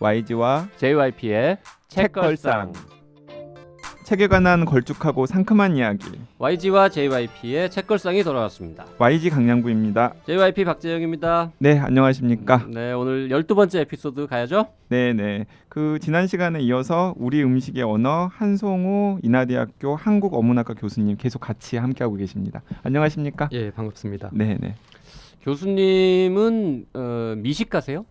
YG와 JYP의 책걸상. 책에 관한 걸쭉하고 상큼한 이야기. YG와 JYP의 책걸상이 돌아왔습니다. YG 강량구입니다. JYP 박재영입니다. 네, 안녕하십니까? 네, 오늘 12번째 에피소드 가야죠? 네네. 그 지난 시간에 이어서 우리 음식의 언어 한송우 인하대학교 한국어문학과 교수님 계속 같이 함께하고 계십니다. 안녕하십니까? 예, 반갑습니다. 네네. 교수님은 미식가세요?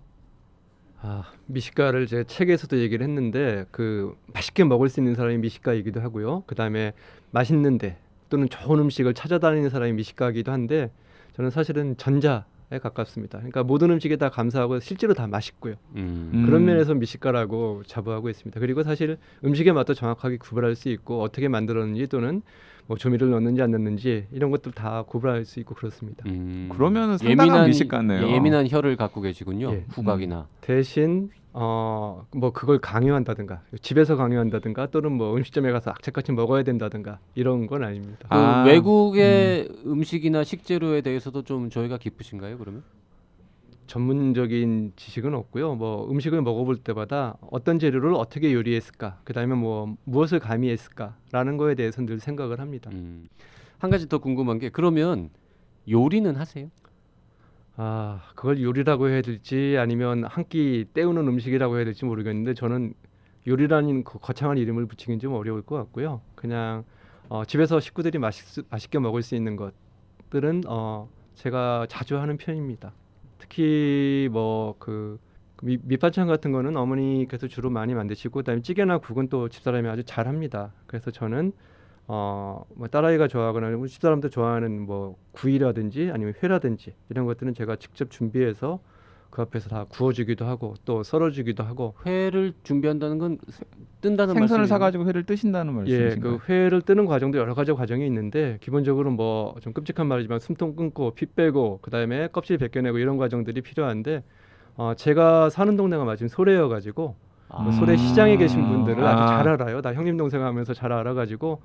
미식가를 제 책에서도 얘기를 했는데 그 맛있게 먹을 수 있는 사람이 미식가이기도 하고요. 그다음에 맛있는데 또는 좋은 음식을 찾아다니는 사람이 미식가이기도 한데 저는 사실은 전자에 가깝습니다. 그러니까 모든 음식에 다 감사하고 실제로 다 맛있고요. 그런 면에서 미식가라고 자부하고 있습니다. 그리고 사실 음식의 맛도 정확하게 구별할 수 있고 어떻게 만들었는지 또는 뭐 조미료를 넣는지 안 넣는지 이런 것들 다 구별할 수 있고 그렇습니다. 그러면은 상당한 미식가네요. 예민한 혀를 갖고 계시군요. 예. 후각이나. 대신 뭐 그걸 강요한다든가 집에서 강요한다든가 또는 뭐 음식점에 가서 악착같이 먹어야 된다든가 이런 건 아닙니다. 그 외국의 음식이나 식재료에 대해서도 좀 저희가 깊으신가요? 그러면? 전문적인 지식은 없고요. 뭐 음식을 먹어볼 때마다 어떤 재료를 어떻게 요리했을까, 그다음에 뭐 무엇을 가미했을까라는 거에 대해서 늘 생각을 합니다. 한 가지 더 궁금한 게 그러면 요리는 하세요? 그걸 요리라고 해야 될지 아니면 한 끼 때우는 음식이라고 해야 될지 모르겠는데 저는 요리라는 거창한 이름을 붙이긴 좀 어려울 것 같고요. 그냥 집에서 식구들이 맛있게 먹을 수 있는 것들은 제가 자주 하는 편입니다. 특히 뭐 그 밑반찬 같은 거는 어머니께서 주로 많이 만드시고 그다음에 찌개나 국은 또 집사람이 아주 잘합니다. 그래서 저는 뭐 딸아이가 좋아하거나 우리 집사람도 좋아하는 뭐 구이라든지 아니면 회라든지 이런 것들은 제가 직접 준비해서 그 앞에서 다 구워주기도 하고 또 썰어주기도 하고. 회를 준비한다는 건 뜬다는 생선을 말씀이에요? 사가지고 회를 뜨신다는 말씀이신가요? 그 회를 뜨는 과정도 여러 가지 과정이 있는데 기본적으로 뭐 좀 끔찍한 말이지만 숨통 끊고 피 빼고 그다음에 껍질 벗겨내고 이런 과정들이 필요한데 제가 사는 동네가 마침 소래여가지고 소래 시장에 계신 분들을 아주 잘 알아요. 나 형님 동생 하면서 잘 알아가지고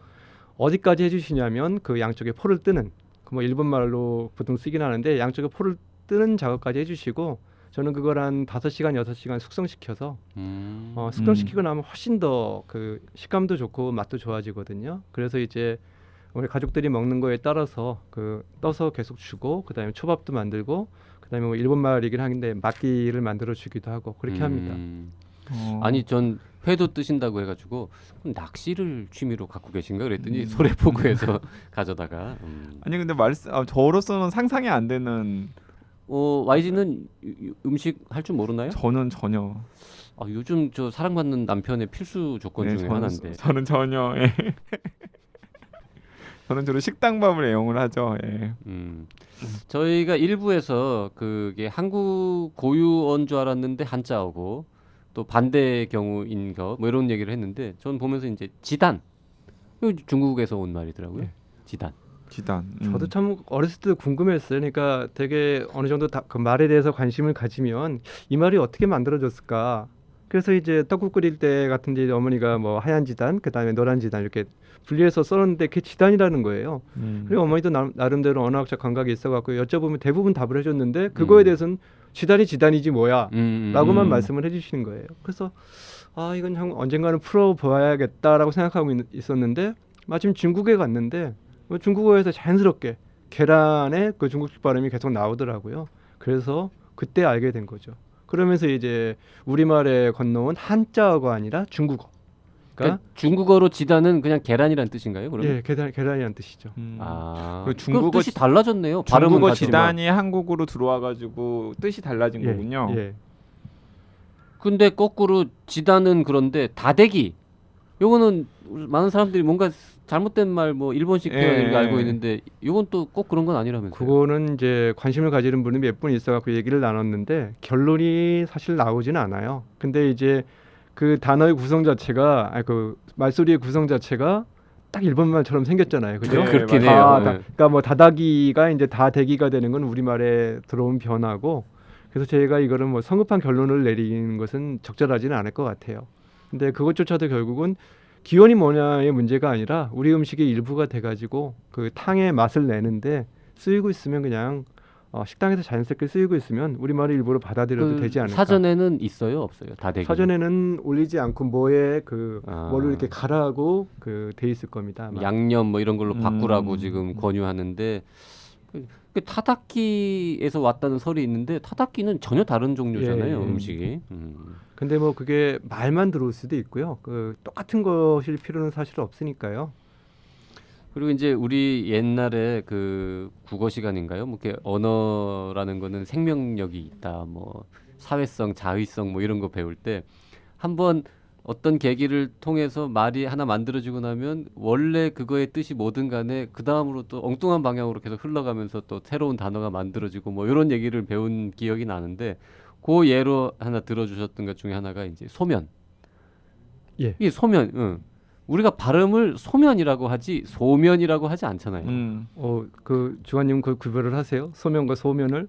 어디까지 해주시냐면 그 양쪽에 포를 뜨는 뭐 일본 말로 보통 쓰긴 하는데 양쪽에 포를 뜨는 작업까지 해주시고 저는 그걸 한 5시간 6시간 숙성시켜서 숙성시키고 나면 훨씬 더 그 식감도 좋고 맛도 좋아지거든요. 그래서 이제 우리 가족들이 먹는 거에 따라서 그 떠서 계속 주고 그다음에 초밥도 만들고 그다음에 뭐 일본 말이긴 한데 막기를 만들어 주기도 하고 그렇게 합니다. 아니 전 회도 뜨신다고 해가지고 낚시를 취미로 갖고 계신가 그랬더니 소래포구에서 가져다가 아니 근데 저로서는 상상이 안 되는. YG는 음식 할 줄 모르나요? 저는 전혀. 요즘 저 사랑받는 남편의 필수 조건 중에 하나인데. 저는 전혀. 예. 저는 주로 식당밥을 애용을 하죠. 예. 저희가 일부에서 그게 한국 고유어인 줄 알았는데 한자어고 또 반대의 경우인 거 뭐 이런 얘기를 했는데 전 보면서 이제 지단 이거 중국에서 온 말이더라고요. 네. 지단. 저도 참 어렸을 때 궁금했어요. 그러니까 되게 어느 정도 그 말에 대해서 관심을 가지면 이 말이 어떻게 만들어졌을까. 그래서 이제 떡국 끓일 때 같은 데 어머니가 뭐 하얀 지단 그다음에 노란 지단 이렇게 분리해서 썰었는데 그게 지단이라는 거예요. 그리고 어머니도 나름대로 언어학적 감각이 있어갖고 여쭤보면 대부분 답을 해줬는데 그거에 대해서는 지단이지 뭐야 라고만 말씀을 해주시는 거예요. 그래서 이건 언젠가는 풀어봐야겠다라고 생각하고 있었는데 마침 중국에 갔는데 중국어에서 자연스럽게 계란의 그 중국식 발음이 계속 나오더라고요. 그래서 그때 알게 된 거죠. 그러면서 이제 우리말에 건너온 한자어가 아니라 중국어. 그러니까 중국어로 지단은 그냥 계란이란 뜻인가요? 그러면? 예, 계란이란 뜻이죠. 그 중국어 뜻이 달라졌네요. 중국어 지단이 한국으로 들어와가지고 뜻이 달라진 거군요. 예. 근데 거꾸로 지단은 그런데 다대기. 요거는 많은 사람들이 뭔가 잘못된 말 뭐 일본식 표현인 거 알고 있는데 이건 또 꼭 그런 건 아니라면서요. 그거는 이제 관심을 가지는 분이 몇 분 있어갖고 얘기를 나눴는데 결론이 사실 나오지는 않아요. 근데 이제 그 단어의 구성 자체가 그 말소리의 구성 자체가 딱 일본 말처럼 생겼잖아요. 그죠? 네, 그렇긴 해요. 그러니까 뭐 다다기가 이제 다대기가 되는 건 우리말에 들어온 변화고 그래서 저희가 이거를 뭐 성급한 결론을 내리는 것은 적절하지는 않을 것 같아요. 근데 그것조차도 결국은 기원이 뭐냐의 문제가 아니라 우리 음식의 일부가 돼가지고 그 탕의 맛을 내는데 쓰이고 있으면 그냥 식당에서 자연스럽게 쓰이고 있으면 우리말을 일부러 받아들여도 그 되지 않을까. 사전에는 있어요, 없어요? 다대기. 사전에는 올리지 않고 뭐에 그 아. 뭐를 이렇게 가라고 그 돼 있을 겁니다. 아마. 양념 뭐 이런 걸로 바꾸라고 음. 지금 권유하는데 그 타다키에서 왔다는 설이 있는데 타다키는 전혀 다른 종류잖아요, 예, 예. 음식이. 근데 뭐 그게 말만 들어올 수도 있고요. 그 똑같은 것일 필요는 사실 없으니까요. 그리고 이제 우리 옛날에 그 국어 시간인가요? 뭐 이렇게 언어라는 거는 생명력이 있다, 뭐 사회성, 자의성 뭐 이런 거 배울 때 한번 어떤 계기를 통해서 말이 하나 만들어지고 나면 원래 그거의 뜻이 뭐든 간에 그 다음으로 또 엉뚱한 방향으로 계속 흘러가면서 또 새로운 단어가 만들어지고 뭐 이런 얘기를 배운 기억이 나는데 그 예로 하나 들어주셨던 것 중에 하나가 이제 소면. 예. 이 소면, 우리가 발음을 소면이라고 하지 소면이라고 하지 않잖아요. 그 주관님 그 구별을 하세요? 소면과 소면을?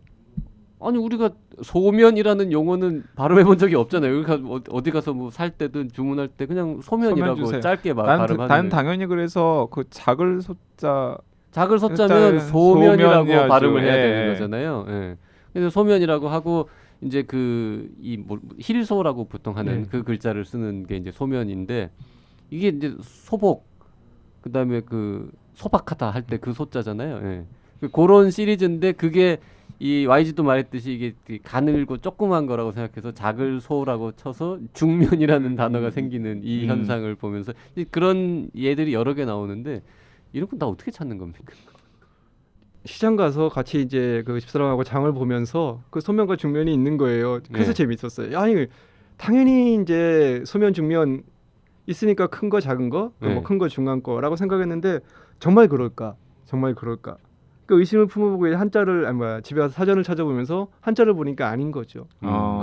아니 우리가 소면이라는 용어는 발음해 본 적이 없잖아요. 그러니까 어디 가서 뭐 살 때든 주문할 때 그냥 소면이라고 소면 주세요. 짧게 난 발음하는. 당연히 그래서 그 작을 소자 작을 소자면 일단 소면이라고 소면이야죠. 발음을 해야 예. 되는 거잖아요. 예. 그래서 소면이라고 하고 이제 그 이 뭐 힐소라고 보통 하는 네. 그 글자를 쓰는 게 이제 소면인데 이게 이제 소복 그다음에 그 소박하다 할 때 그 소자잖아요. 예. 그런 시리즈인데 그게 이 YG도 말했듯이 이게 가늘고 조그만 거라고 생각해서 작을 소라고 쳐서 중면이라는 단어가 생기는 이 현상을 보면서 그런 예들이 여러 개 나오는데 이런 건 다 어떻게 찾는 겁니까? 시장 가서 같이 이제 그 집사람하고 장을 보면서 그 소면과 중면이 있는 거예요. 그래서 네. 재밌었어요. 아니 당연히 이제 소면 중면 있으니까 큰 거 작은 거, 네. 뭐 큰 거 중간 거라고 생각했는데 정말 그럴까? 정말 그럴까? 그 의심을 품어보고 한자를 집에 가서 사전을 찾아보면서 한자를 보니까 아닌 거죠.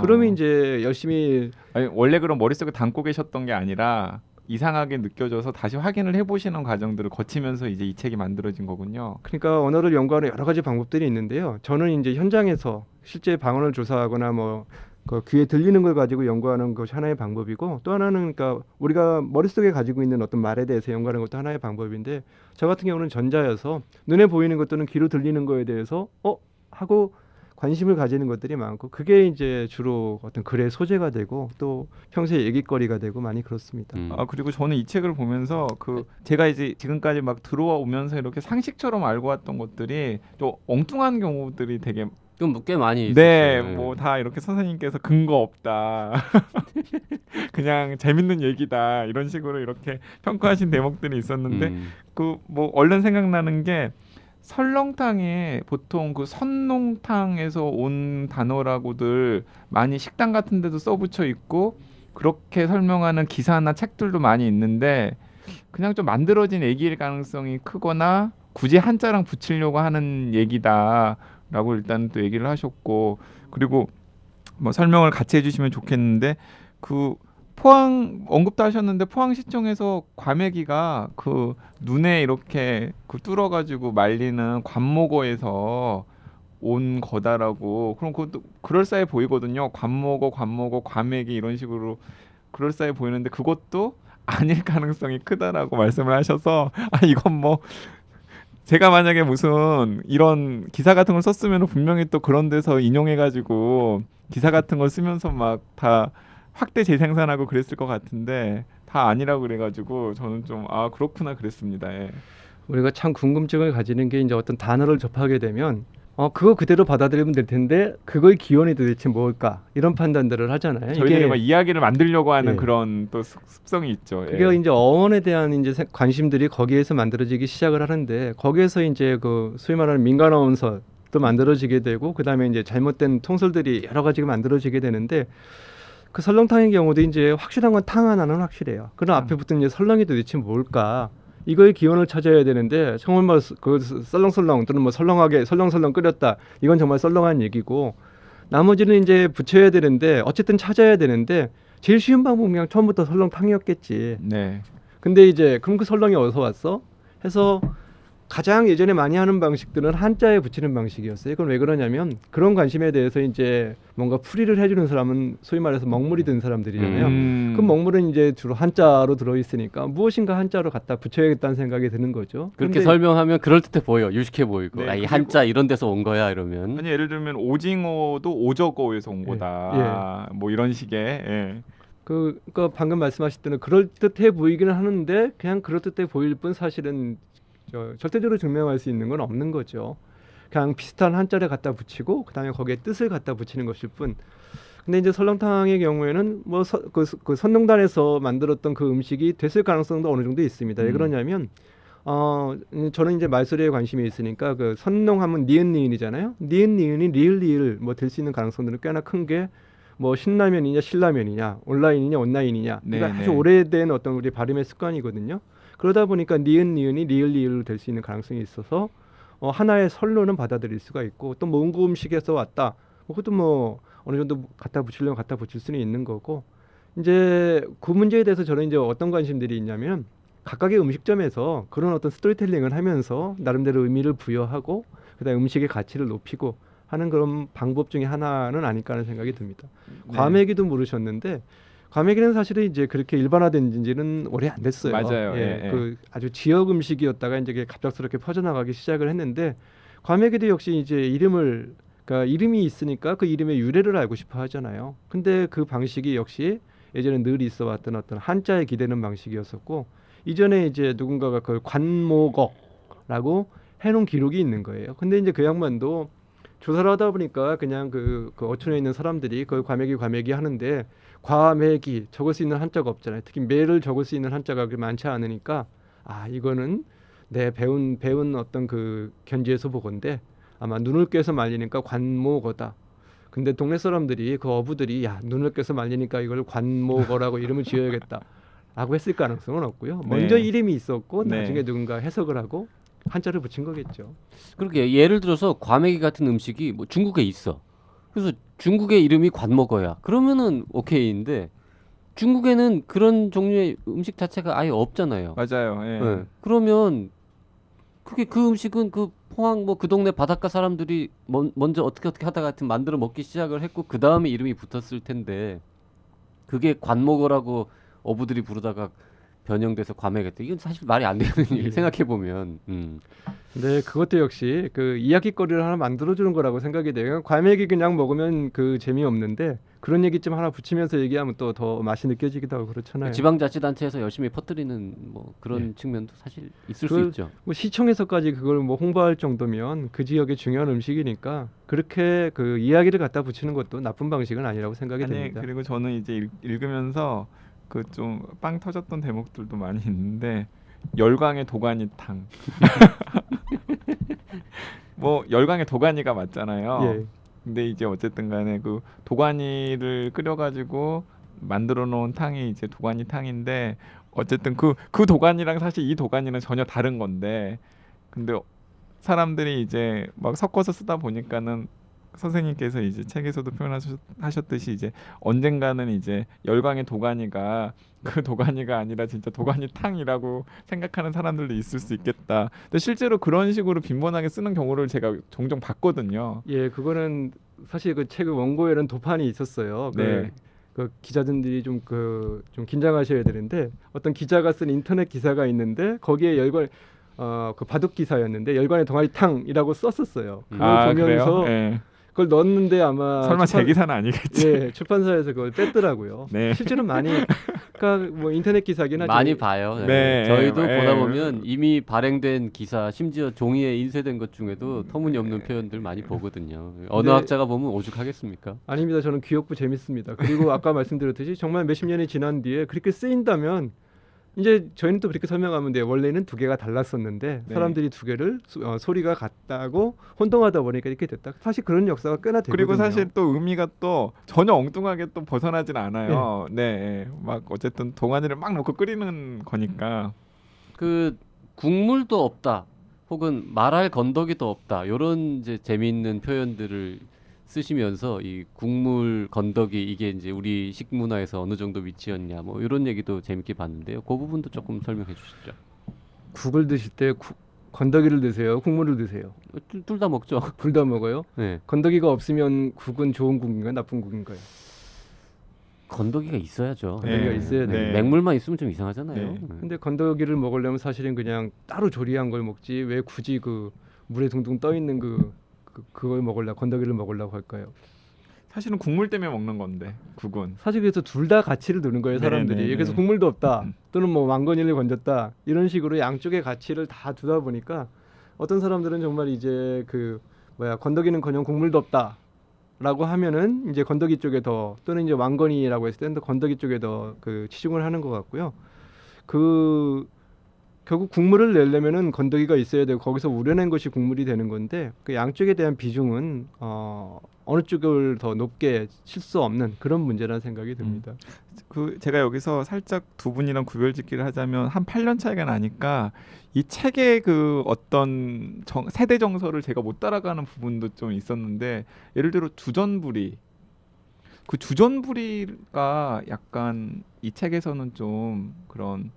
그러면 이제 열심히 아니, 원래 그럼 머릿속에 담고 계셨던 게 아니라 이상하게 느껴져서 다시 확인을 해보시는 과정들을 거치면서 이제 이 책이 만들어진 거군요. 그러니까 언어를 연구하는 여러 가지 방법들이 있는데요. 저는 이제 현장에서 실제 방언을 조사하거나 뭐 그 귀에 들리는 걸 가지고 연구하는 것이 하나의 방법이고 또 하나는 그러니까 우리가 머릿속에 가지고 있는 어떤 말에 대해서 연구하는 것도 하나의 방법인데 저 같은 경우는 전자여서 눈에 보이는 것들은 귀로 들리는 거에 대해서 하고 관심을 가지는 것들이 많고 그게 이제 주로 어떤 글의 소재가 되고 또 평소에 얘기거리가 되고 많이 그렇습니다. 그리고 저는 이 책을 보면서 그 제가 이제 지금까지 막 들어와 오면서 이렇게 상식처럼 알고 왔던 것들이 좀 엉뚱한 경우들이 되게 꽤 많이 있었어요. 네, 뭐 다 이렇게 선생님께서 근거 없다. 그냥 재밌는 얘기다. 이런 식으로 이렇게 평가하신 대목들이 있었는데 그 뭐 얼른 생각나는 게 설렁탕에 보통 그 선농탕에서 온 단어라고들 많이 식당 같은 데도 써붙여 있고 그렇게 설명하는 기사나 책들도 많이 있는데 그냥 좀 만들어진 얘기일 가능성이 크거나 굳이 한자랑 붙이려고 하는 얘기다라고 일단 또 얘기를 하셨고 그리고 뭐 설명을 같이 해주시면 좋겠는데 그 포항 언급도 하셨는데 포항시청에서 과메기가 그 눈에 이렇게 그 뚫어가지고 말리는 관목어에서 온 거다라고 그럼 그것도 그럴싸해 보이거든요. 관목어, 과메기 이런 식으로 그럴싸해 보이는데 그것도 아닐 가능성이 크다라고 말씀을 하셔서 이건 뭐 제가 만약에 무슨 이런 기사 같은 걸 썼으면 분명히 또 그런 데서 인용해가지고 기사 같은 걸 쓰면서 막 다 확대 재생산하고 그랬을 것 같은데 다 아니라고 그래가지고 저는 좀 그렇구나 그랬습니다. 예. 우리가 참 궁금증을 가지는 게 이제 어떤 단어를 접하게 되면 그거 그대로 받아들이면 될 텐데 그거의 기원이 도대체 뭘까 이런 판단들을 하잖아요. 저희들이 막 이야기를 만들려고 하는 예. 그런 또 습성이 있죠. 그게 예. 이제 어원에 대한 이제 관심들이 거기에서 만들어지기 시작을 하는데 거기에서 이제 그 소위 말하는 민간 어원설도 만들어지게 되고 그다음에 이제 잘못된 통설들이 여러 가지가 만들어지게 되는데 그 설렁탕의 경우도 이제 확실한 건 탕 하나는 확실해요. 그럼 앞에 붙은 이제 설렁이 도대체 뭘까? 이거의 기원을 찾아야 되는데 정말 그 썰렁썰렁 또는 뭐 설렁하게 설렁설렁 끓였다. 이건 정말 썰렁한 얘기고 나머지는 이제 붙여야 되는데 어쨌든 찾아야 되는데 제일 쉬운 방법은 그냥 처음부터 설렁탕이었겠지. 네. 근데 이제 그럼 그 설렁이 어디서 왔어? 해서 가장 예전에 많이 하는 방식들은 한자에 붙이는 방식이었어요. 그건 왜 그러냐면 그런 관심에 대해서 이제 뭔가 풀이를 해주는 사람은 소위 말해서 먹물이 든 사람들이잖아요. 그 먹물은 이제 주로 한자로 들어있으니까 무엇인가 한자로 갖다 붙여야겠다는 생각이 드는 거죠. 그렇게 근데 설명하면 그럴듯해 보여, 유식해 보이고. 네, 아, 이 그리고- 한자 이런 데서 온 거야 이러면. 아니 예를 들면 오징어도 오저거에서 온 예, 거다. 뭐 이런 식의. 예. 그러니까 방금 말씀하실 때는 그럴듯해 보이기는 하는데 그냥 그럴듯해 보일 뿐 사실은 절대적으로 증명할 수 있는 건 없는 거죠. 그냥 비슷한 한자를 갖다 붙이고 그다음에 거기에 뜻을 갖다 붙이는 것일 뿐. 근데 이제 설렁탕의 경우에는 뭐 그 선농단에서 만들었던 그 음식이 됐을 가능성도 어느 정도 있습니다. 왜 그러냐면 저는 이제 말소리에 관심이 있으니까 그 선농하면 니은 니은이잖아요. 니은 니은이 리을 리을 뭐 될 수 있는 가능성들은 꽤나 큰 게 뭐 신라면이냐 신라면이냐 온라인이냐 온라인이냐 그러니까 네, 아주 네. 오래된 어떤 우리 발음의 습관이거든요. 그러다 보니까 니은 니은이 리을 리을로 될 수 있는 가능성이 있어서 하나의 설로는 받아들일 수가 있고 또 몽고 음식에서 왔다. 그것도 뭐 어느 정도 갖다 붙이려면 갖다 붙일 수는 있는 거고 이제 그 문제에 대해서 저는 이제 어떤 관심들이 있냐면 각각의 음식점에서 그런 어떤 스토리텔링을 하면서 나름대로 의미를 부여하고 그다음에 음식의 가치를 높이고 하는 그런 방법 중에 하나는 아닐까 하는 생각이 듭니다. 네. 과메기도 물으셨는데 과메기는 사실은 이제 그렇게 일반화된 지는 오래 안 됐어요. 맞아요. 예, 예. 그 아주 지역 음식이었다가 이제 그게 갑작스럽게 퍼져나가기 시작을 했는데 과메기도 역시 이제 그러니까 이름이 있으니까 그 이름의 유래를 알고 싶어 하잖아요. 근데 그 방식이 역시 예전에 늘 있어 왔던 어떤 한자에 기대는 방식이었었고 이전에 이제 누군가가 그걸 관모거라고 해놓은 기록이 있는 거예요. 근데 이제 그 양반도 조사를 하다 보니까 그냥 그 어촌에 있는 사람들이 그걸 과메기 하는데 과메기 적을 수 있는 한자가 없잖아요. 특히 매를 적을 수 있는 한자가 그렇게 많지 않으니까 이거는 내 배운 어떤 그 견지에서 보건데 아마 눈을 꿰서 말리니까 관모거다. 근데 동네 사람들이 그 어부들이 야 눈을 꿰서 말리니까 이걸 관모거라고 이름을 지어야겠다. 라고 했을 가능성은 없고요. 먼저 네. 이름이 있었고 네. 나중에 누군가 해석을 하고 한자를 붙인 거겠죠. 그렇게 예를 들어서 과메기 같은 음식이 뭐 중국에 있어. 그래서 중국의 이름이 관먹어야. 그러면은 오케이인데 중국에는 그런 종류의 음식 자체가 아예 없잖아요. 맞아요. 예. 네. 그러면 그게 그 음식은 그 포항 뭐 그 동네 바닷가 사람들이 먼저 어떻게 하다가 하여튼 만들어 먹기 시작을 했고 그 다음에 이름이 붙었을 텐데 그게 관먹어라고 어부들이 부르다가 변형돼서 과메기했다. 이건 사실 말이 안 되는 일 생각해 보면. 네, 그것도 역시 그 이야기거리를 하나 만들어주는 거라고 생각이 돼요. 과메기 그냥 먹으면 그 재미없는데 그런 얘기 좀 하나 붙이면서 얘기하면 또 더 맛이 느껴지기도 하고 그렇잖아요. 지방자치단체에서 열심히 퍼뜨리는 뭐 그런 측면도 사실 있을 수 있죠. 뭐 시청에서까지 그걸 뭐 홍보할 정도면 그 지역의 중요한 음식이니까 그렇게 그 이야기를 갖다 붙이는 것도 나쁜 방식은 아니라고 생각이 아니 됩니다. 그리고 저는 이제 읽으면서 그 좀 빵 터졌던 대목들도 많이 있는데 열광의 도가니탕. 뭐 열광의 도가니가 맞잖아요. 예. 근데 이제 어쨌든 간에 그 도가니를 끓여가지고 만들어 놓은 탕이 이제 도가니 탕인데 어쨌든 그 도가니랑 사실 이 도가니는 전혀 다른 건데 근데 사람들이 이제 막 섞어서 쓰다 보니까는 선생님께서 이제 책에서도 표현하셨듯이 이제 언젠가는 이제 열광의 도가니가 그 도가니가 아니라 진짜 도가니 탕이라고 생각하는 사람들도 있을 수 있겠다. 근데 실제로 그런 식으로 빈번하게 쓰는 경우를 제가 종종 봤거든요. 예, 그거는 사실 그 책 원고에는 도판이 있었어요. 네. 그 기자분들이 좀 긴장하셔야 되는데 어떤 기자가 쓴 인터넷 기사가 있는데 거기에 그 바둑 기사였는데 열관의 동아리탕이라고 썼었어요. 그걸 보면서 그래요? 네. 그걸 넣었는데 아마 설마 제 기사는 아니겠지? 예, 출판사에서 그걸 뺐더라고요. 네. 실제로 많이 그러니까 뭐 인터넷 기사긴 하죠. 많이 봐요. 네. 저희도 네. 보다 보면 이미 발행된 기사, 심지어 종이에 인쇄된 것 중에도 터무니없는 표현들 많이 보거든요. 언어학자가 보면 오죽하겠습니까? 아닙니다. 저는 귀엽고 재밌습니다. 그리고 아까 말씀드렸듯이 정말 몇십 년이 지난 뒤에 그렇게 쓰인다면 이제 저희는 또 그렇게 설명하면 돼요. 원래는 두 개가 달랐었는데 네. 사람들이 두 개를 소리가 같다고 혼동하다 보니까 이렇게 됐다. 사실 그런 역사가 꽤나 되거든요. 그리고 사실 또 의미가 또 전혀 엉뚱하게 또 벗어나진 않아요. 네. 막 어쨌든 동안이를 막 넣고 끓이는 거니까. 그 국물도 없다. 혹은 말할 건더기도 없다. 요런 이제 재미있는 표현들을 쓰시면서 이 국물 건더기 이게 이제 우리 식문화에서 어느 정도 위치였냐 뭐 이런 얘기도 재밌게 봤는데요. 그 부분도 조금 설명해 주시죠. 국을 드실 때 건더기를 드세요? 국물을 드세요? 둘 다 먹죠. 둘 다 먹어요? 네. 건더기가 없으면 국은 좋은 국인가요? 나쁜 국인가요? 건더기가 있어야죠. 건더기가 있어야 돼요. 네. 맹물만 있으면 좀 이상하잖아요. 네. 근데 건더기를 먹으려면 사실은 그냥 따로 조리한 걸 먹지 왜 굳이 그 물에 둥둥 떠 있는 그걸 먹으려고 건더기를 먹으려고 할까요? 사실은 국물 때문에 먹는 건데 국은. 사실 그래서 둘 다 가치를 두는 거예요, 사람들이. 네네네. 그래서 국물도 없다 또는 뭐 망건이를 건졌다 이런 식으로 양쪽의 가치를 다 두다 보니까 어떤 사람들은 정말 이제 그 건더기는커녕 국물도 없다 라고 하면은 이제 건더기 쪽에 더 또는 이제 왕건이라고 했을 때는 건더기 쪽에 더 그 치중을 하는 것 같고요. 그 결국 국물을 내려면은 건더기가 있어야 되고 거기서 우려낸 것이 국물이 되는 건데 그 양쪽에 대한 비중은 어느 쪽을 더 높게 칠 수 없는 그런 문제라는 생각이 듭니다. 그 제가 여기서 살짝 두 분이랑 구별짓기를 하자면 한 8년 차이가 나니까 이 책의 그 어떤 세대 정서를 제가 못 따라가는 부분도 좀 있었는데 예를 들어 주전부리 그 주전부리가 약간 이 책에서는 좀 그런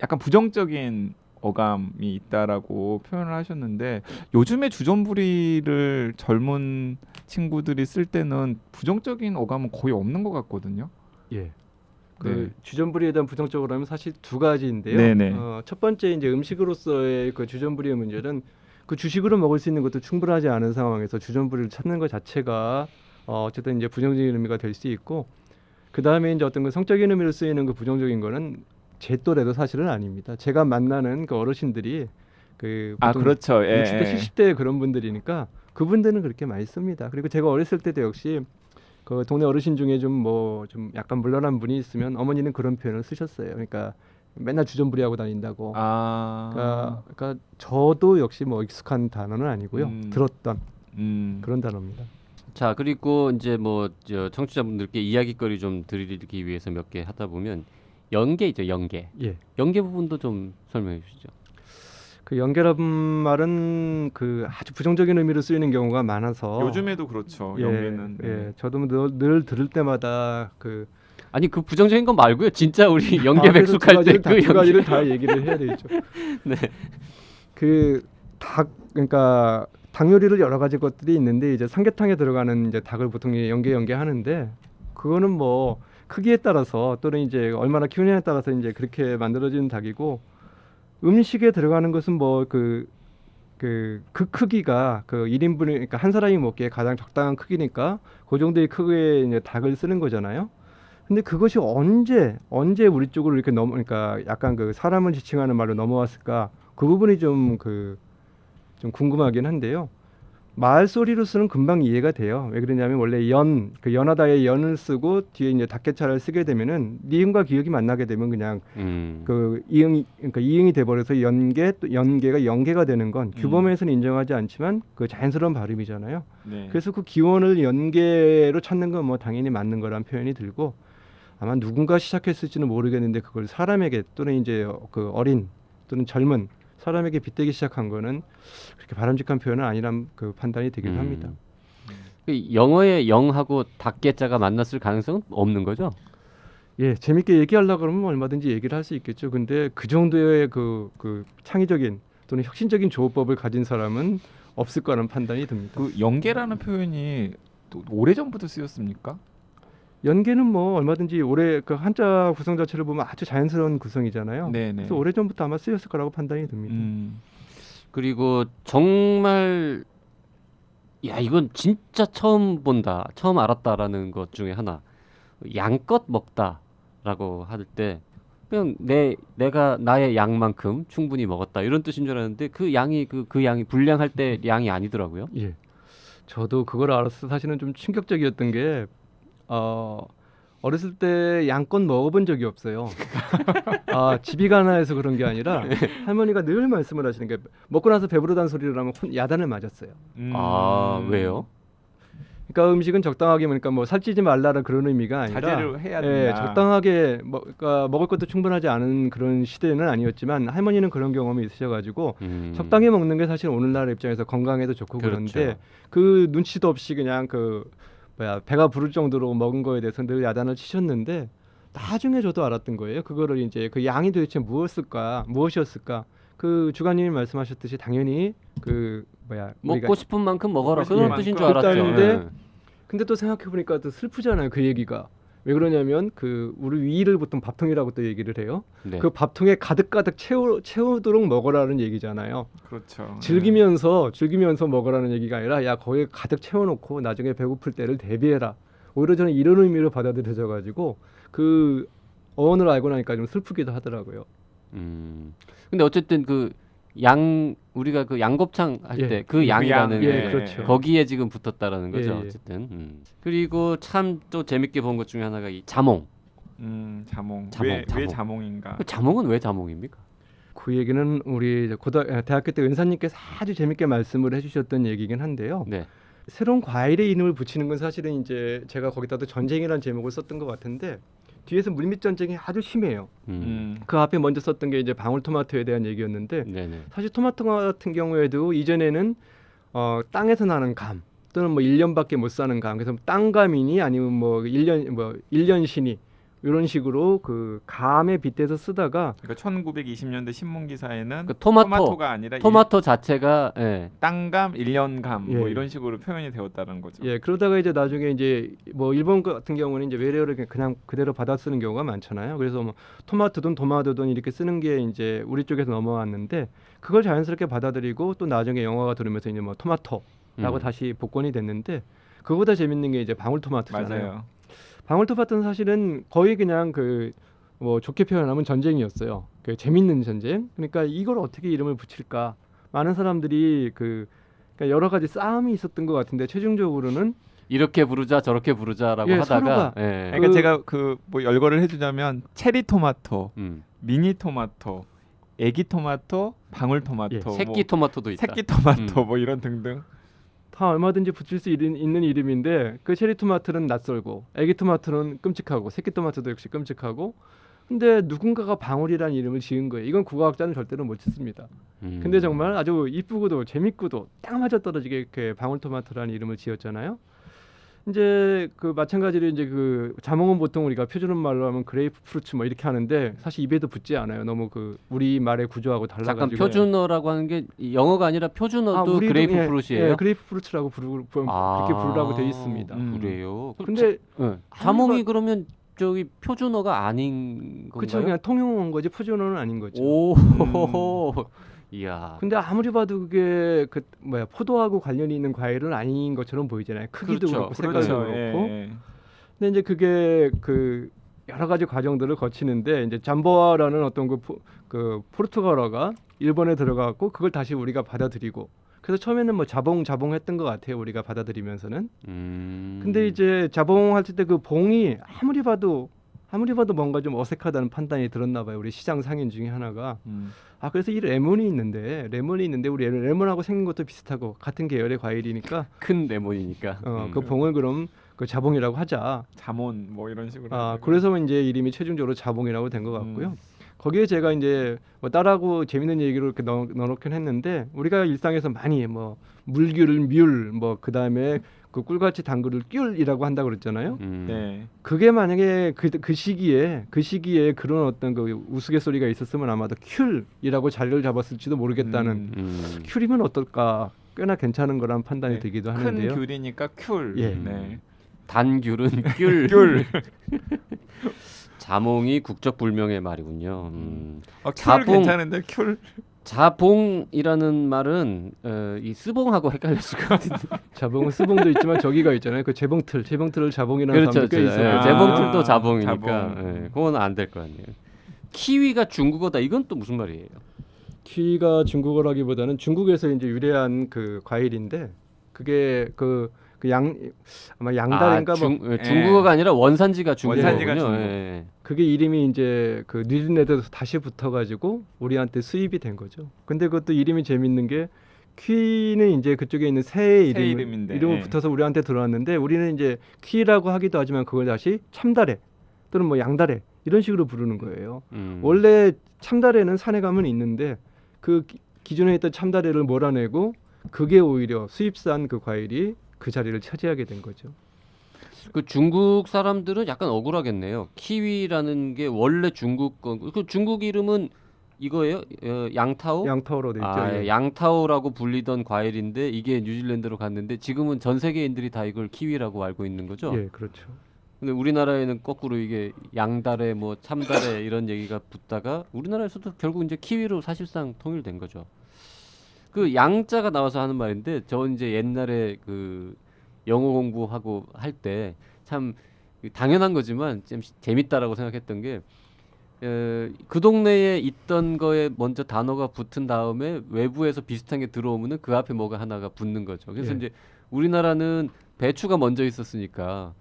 약간 부정적인 어감이 있다라고 표현을 하셨는데 요즘에 주전부리를 젊은 친구들이 쓸 때는 부정적인 어감은 거의 없는 것 같거든요. 예. 그 네. 주전부리에 대한 부정적으로 하면 사실 두 가지인데요. 네네. 첫 번째 이제 음식으로서의 그 주전부리의 문제는 그 주식으로 먹을 수 있는 것도 충분하지 않은 상황에서 주전부리를 찾는 것 자체가 어쨌든 이제 부정적인 의미가 될 수 있고 그 다음에 이제 어떤 그 성적인 의미로 쓰이는 그 부정적인 거는 제 또래도 사실은 아닙니다. 제가 만나는 그 어르신들이 그 보통 그렇죠. 60대 70대 그런 분들이니까 그분들은 그렇게 많이 씁니다. 그리고 제가 어렸을 때도 역시 그 동네 어르신 중에 좀 약간 물러난 분이 있으면 어머니는 그런 표현을 쓰셨어요. 그러니까 맨날 주전부리하고 다닌다고. 그러니까 저도 역시 뭐 익숙한 단어는 아니고요. 들었던 그런 단어입니다. 자, 그리고 이제 뭐 청취자분들께 이야기거리 좀 드리기 위해서 몇 개 하다 보면 연계 있죠, 연계. 예. 연계 부분도 좀 설명해 주시죠. 그 연계라는 말은 그 아주 부정적인 의미로 쓰이는 경우가 많아서 요즘에도 그렇죠. 연계는. 예, 저도 늘 들을 때마다 그 아니 그 부정적인 건 말고요. 진짜 우리 연계 백숙할 때 그 두 가지를 다 얘기를 해야 되죠. 네. 그 닭 그러니까 닭 요리를 여러 가지 것들이 있는데 이제 삼계탕에 들어가는 이제 닭을 보통 연계하는데 그거는 뭐 크기에 따라서 또는 이제 얼마나 키우냐에 따라서 이제 그렇게 만들어지는 닭이고 음식에 들어가는 것은 뭐 그 크기가 그 1인분 그러니까 한 사람이 먹기에 가장 적당한 크기니까 그 정도의 크기의 이제 닭을 쓰는 거잖아요. 근데 그것이 언제 우리 쪽으로 이렇게 그러니까 약간 그 사람을 지칭하는 말로 넘어왔을까? 그 부분이 좀 궁금하긴 한데요. 말소리로서는 금방 이해가 돼요. 왜 그러냐면 원래 그 연하다의 연을 쓰고 뒤에 이제 닭개차를 쓰게 되면은 니은과 기역이 만나게 되면 그냥 그 이응이 돼버려서 연계가 연계가 되는 건 규범에서는 인정하지 않지만 그 자연스러운 발음이잖아요. 네. 그래서 그 기원을 연계로 찾는 건 뭐 당연히 맞는 거란 표현이 들고 아마 누군가 시작했을지는 모르겠는데 그걸 사람에게 또는 이제 그 어린 또는 젊은 사람에게 빗대기 시작한 거는 그렇게 바람직한 표현은 아니란 그 판단이 되기도 합니다. 그 영어의 영하고 닭개자가 만났을 가능성은 없는 거죠? 예, 재밌게 얘기하려고 그러면 얼마든지 얘기를 할 수 있겠죠. 근데 그 정도의 그 창의적인 또는 혁신적인 조어법을 가진 사람은 없을 거라는 판단이 듭니다. 그 연계라는 표현이 또 오래전부터 쓰였습니까? 연계는 뭐 얼마든지 올해 그 한자 구성 자체를 보면 아주 자연스러운 구성이잖아요. 네네. 그래서 오래전부터 아마 쓰였을 거라고 판단이 듭니다. 그리고 정말 야 이건 진짜 처음 본다, 처음 알았다라는 것 중에 하나 양껏 먹다라고 할 때 그냥 내가 나의 양만큼 충분히 먹었다 이런 뜻인 줄 알았는데 그 양이 그 양이 분량할 때 양이 아니더라고요. 예, 저도 그걸 알아서 사실은 좀 충격적이었던 게 어렸을 때 양껏 먹어본 적이 없어요. 집이 가난해서 그런 게 아니라 할머니가 늘 말씀을 하시는 게 먹고 나서 배부르다는 소리를 하면 야단을 맞았어요. 아 왜요? 그러니까 음식은 적당하게 그러니까 뭐 살찌지 말라라 그런 의미가 아니라 자제를 해야 된다. 적당하게 그러니까 먹을 것도 충분하지 않은 그런 시대는 아니었지만 할머니는 그런 경험이 있으셔가지고 적당히 먹는 게 사실 오늘날 입장에서 건강에도 좋고 그렇죠. 그런데 그 눈치도 없이 그냥 배가 부를 정도로 먹은 거에 대해서 늘 야단을 치셨는데 나중에 저도 알았던 거예요. 그거를 이제 그 양이 도대체 무엇이었을까? 그 주관님이 말씀하셨듯이 당연히 그 뭐야 우리가 먹고 싶은 만큼 먹어라 먹고 그런 싶은 뜻인 줄 만큼 알았죠. 그랬다는데 예. 근데 또 생각해 보니까 또 슬프잖아요. 그 얘기가. 왜 그러냐면 그 우리 위를 보통 밥통이라고 또 얘기를 해요. 네. 그 밥통에 가득가득 채우도록 먹으라는 얘기잖아요. 그렇죠. 즐기면서 먹으라는 얘기가 아니라 야 거기에 가득 채워놓고 나중에 배고플 때를 대비해라. 오히려 저는 이런 의미로 받아들여져 가지고 그 어원을 알고 나니까 좀 슬프기도 하더라고요. 근데 어쨌든 그 우리가 그 양곱창 할 예. 때 그 양이라는 예, 게 그렇죠. 거기에 지금 붙었다라는 거죠. 예, 예. 어쨌든. 그리고 참 또 재밌게 본 것 중에 하나가 이 자몽. 자몽. 자몽, 왜 자몽. 자몽인가? 그 자몽은 왜 자몽입니까? 그 얘기는 우리 이제 대학교 때 은사님께서 아주 재밌게 말씀을 해주셨던 얘기긴 한데요. 네. 새로운 과일의 이름을 붙이는 건 사실은 이제 제가 거기다도 전쟁이라는 제목을 썼던 것 같은데 뒤에서 물밑 전쟁이 아주 심해요. 그 앞에 먼저 썼던 게 이제 방울토마토에 대한 얘기였는데 네네. 사실 토마토 같은 경우에도 이전에는 땅에서 나는 감 또는 뭐 1년밖에 못 사는 감 그래서 땅감이니 아니면 뭐 1년신이 이런 식으로 그 감에 빗대서 쓰다가 그러니까 1920년대 신문 기사에는 그 토마토가 토마토가 아니라 토마토 자체가 예. 땅감, 1년감 뭐 예. 이런 식으로 표현이 되었다는 거죠. 예 그러다가 이제 나중에 이제 뭐 일본 같은 경우는 이제 외래어를 그냥 그대로 받아 쓰는 경우가 많잖아요. 그래서 뭐 토마토든 도마도든 이렇게 쓰는 게 이제 우리 쪽에서 넘어왔는데 그걸 자연스럽게 받아들이고 또 나중에 영화가 들으면서 이제 뭐 토마토라고 다시 복권이 됐는데 그거보다 재밌는 게 이제 방울토마토잖아요. 맞아요. 방울토마토는 사실은 거의 그냥 그 뭐 좋게 표현하면 전쟁이었어요. 그 재밌는 전쟁. 그러니까 이걸 어떻게 이름을 붙일까? 많은 사람들이 그러니까 여러 가지 싸움이 있었던 것 같은데 최종적으로는 이렇게 부르자 저렇게 부르자라고 예, 하다가 서로가 예. 그러니까 제가 그 뭐 열거를 해주자면 체리 토마토, 음. 미니 토마토, 애기 토마토, 방울 토마토, 예, 새끼 토마토도 있다. 새끼 토마토 뭐 이런 등등. 다 얼마든지 붙일 수 있는 이름인데 그 체리 토마토는 낯설고 애기 토마토는 끔찍하고 새끼 토마토도 역시 끔찍하고 근데 누군가가 방울이라는 이름을 지은 거예요. 이건 국어학자는 절대로 못 짓습니다. 근데 정말 아주 이쁘고도 재밌고도 딱 맞아떨어지게 이렇게 방울토마토라는 이름을 지었잖아요. 이제 그 마찬가지로 이제 그 자몽은 보통 우리가 표준어 말로 하면 그레이프 프루츠 뭐 이렇게 하는데 사실 입에도 붙지 않아요. 너무 그 우리 말의 구조하고 달라가지고. 잠깐 표준어라고 하는 게 영어가 아니라 표준어도 우리도, 그레이프 예, 프루시예요. 예, 그레이프 프루츠라고 그렇게 부르라고 돼 있습니다. 그래요. 근데 자몽이 그러면 저기 표준어가 아닌 건가요? 그렇죠. 그냥 통용한 거지 표준어는 아닌 거죠. 오, 이야. 근데 아무리 봐도 그게 그 뭐야 포도하고 관련이 있는 과일은 아닌 것처럼 보이잖아요. 크기도 그렇죠. 그렇고 색깔도 그렇죠. 그렇고. 예. 근데 이제 그게 그 여러 가지 과정들을 거치는데 이제 잠보아라는 어떤 그 포르투갈어가 일본에 들어가고 그걸 다시 우리가 받아들이고 그래서 처음에는 뭐 자봉했던 것 같아요. 우리가 받아들이면서는. 근데 이제 자봉할 때 그 봉이 아무리 봐도 뭔가 좀 어색하다는 판단이 들었나 봐요. 우리 시장 상인 중에 하나가. 그래서 이 레몬이 있는데 우리 레몬하고 생긴 것도 비슷하고 같은 계열의 과일이니까 큰 레몬이니까. 그 봉을 그럼 그 자봉이라고 하자. 자몬 뭐 이런 식으로. 그래서 이제 이름이 최종적으로 자봉이라고 된 것 같고요. 거기에 제가 이제 뭐 딸하고 재밌는 얘기를 이렇게 넣어놓긴 했는데 우리가 일상에서 많이 뭐 물귤을 뮬, 뭐 그다음에 그 꿀같이 담그를 귤이라고 한다고 그랬잖아요. 네. 그게 만약에 그 시기에 그런 어떤 그 우스갯소리가 있었으면 아마도 큐이라고 자리를 잡았을지도 모르겠다는 큐이면 어떨까 꽤나 괜찮은 거란 판단이 네. 들기도 큰 하는데요. 귤이니까 귤. 예. 네. 단귤은 귤. 귤. 자몽이 국적불명의 말이군요. 귤 자봉. 괜찮은데 귤. 자봉이라는 말은 이 스봉하고 헷갈렸을 것 같은데. 자봉은 스봉도 있지만 저기가 있잖아요. 그 재봉틀을 자봉이라는 그렇죠. 사람도 꽤 있어요. 재봉틀도 자봉이니까. 자봉. 그건 안 될 것 같네요. 키위가 중국어다. 이건 또 무슨 말이에요? 키위가 중국어라기보다는 중국에서 이제 유래한 그 과일인데 그게 아마 양다리인가 중국어가 아니라 원산지가 중국어군요. 원산지가 중국. 예. 그게 이름이 이제 그 뉴질랜드에서 다시 붙어가지고 우리한테 수입이 된 거죠. 근데 그것도 이름이 재밌는 게 퀴는 이제 그쪽에 있는 새의 이름인데, 이름을 예. 붙어서 우리한테 들어왔는데 우리는 이제 퀴라고 하기도 하지만 그걸 다시 참다래 또는 뭐 양다래 이런 식으로 부르는 거예요. 원래 참다래는 산에 가면 있는데 그 기존에 있던 참다래를 몰아내고 그게 오히려 수입산 그 과일이 그 자리를 차지하게 된 거죠. 그 중국 사람들은 약간 억울하겠네요. 키위라는 게 원래 중국 거. 그 중국 이름은 이거예요? 양타오? 양타오로 돼 있죠. 아, 예. 양타오라고 불리던 과일인데 이게 뉴질랜드로 갔는데 지금은 전 세계인들이 다 이걸 키위라고 알고 있는 거죠? 예, 그렇죠. 근데 우리나라에는 거꾸로 이게 양다래 뭐 참다래 이런 얘기가 붙다가 우리나라에서도 결국 이제 키위로 사실상 통일된 거죠. 그 양자가 나와서 하는 말인데 저 이제 옛날에 그 영어 공부하고 할 때 참 당연한 거지만 좀 재밌다라고 생각했던 게 그 동네에 있던 거에 먼저 단어가 붙은 다음에 외부에서 비슷한 게 들어오면은 그 앞에 뭐가 하나가 붙는 거죠. 그래서 예. 이제 우리나라는 배추가 먼저 있었으니까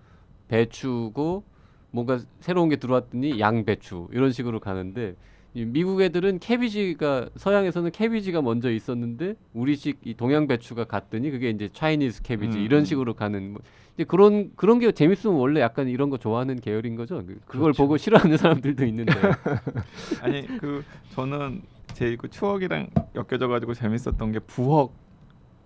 배추고 뭔가 새로운 게 들어왔더니 양배추 이런 식으로 가는데 이 미국 애들은 캐비지가 서양에서는 캐비지가 먼저 있었는데 우리식 이 동양 배추가 갔더니 그게 이제 차이니즈 캐비지 이런 식으로 가는 뭐 이제 그런 게 재밌으면 원래 약간 이런 거 좋아하는 계열인 거죠. 그걸 그렇죠. 보고 싫어하는 사람들도 있는데. 아니 그 저는 제 그 추억이랑 엮여져 가지고 재밌었던 게 부엌.